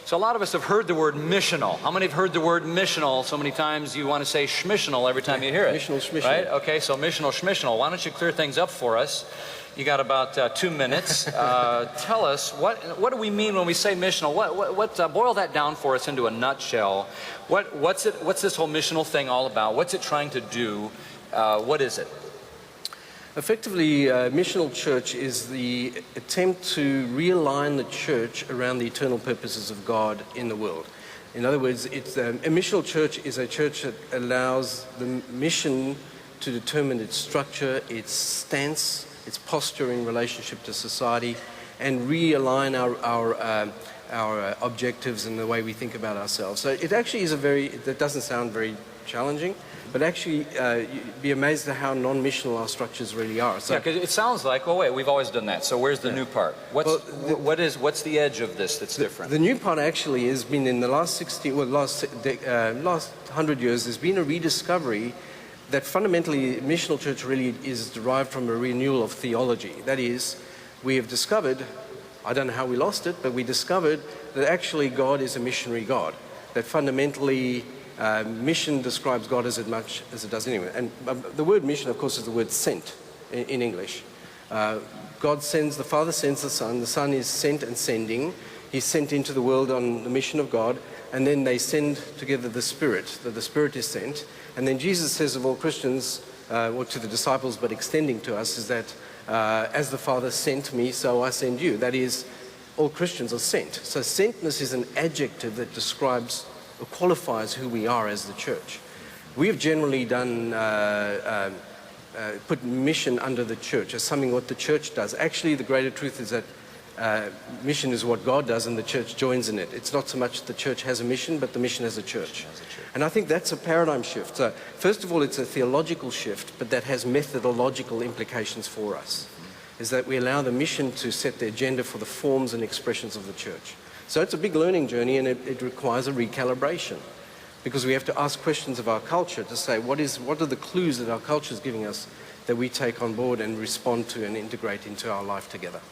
So a lot of us have heard the word missional. How many have heard the word missional so many times you want to say schmissional every time you hear it? Missional, schmissional. Right? Okay, so missional, schmissional. Why don't you clear things up for us? You got about 2 minutes. Tell us, what do we mean when we say missional? Boil that down for us into a nutshell. What's this whole missional thing all about? What's it trying to do? What is it? Effectively, missional church is the attempt to realign the church around the eternal purposes of God in the world. In other words, a missional church is a church that allows the mission to determine its structure, its stance, its posture in relationship to society, and realign our objectives and the way we think about ourselves. So it actually is that doesn't sound very challenging, but actually you'd be amazed at how non-missional our structures really are. So, yeah, because it sounds like, well, wait, we've always done that. So where's the new part? What's the edge of this that's different? The new part actually has been in the last 100 years, there's been a rediscovery that fundamentally missional church really is derived from a renewal of theology. That is, we have discovered, I don't know how we lost it, but we discovered that actually God is a missionary God. That fundamentally mission describes God as much as it does anyway. And the word mission, of course, is the word sent in English. God sends, the Father sends the Son is sent and sending. He's sent into the world on the mission of God, and then they send together the Spirit, that the Spirit is sent. And then Jesus says of all Christians, or to the disciples, but extending to us, is that as the Father sent me, so I send you. That is, all Christians are sent. So sentness is an adjective that describes or qualifies who we are as the church. We have generally put mission under the church as something what the church does. Actually, the greater truth is that mission is what God does and the church joins in it. It's not so much the church has a mission, but the mission as a church. And I think that's a paradigm shift. So first of all, it's a theological shift, but that has methodological implications for us. Is that we allow the mission to set the agenda for the forms and expressions of the church. So it's a big learning journey, and it requires a recalibration, because we have to ask questions of our culture to say, what are the clues that our culture is giving us that we take on board and respond to and integrate into our life together.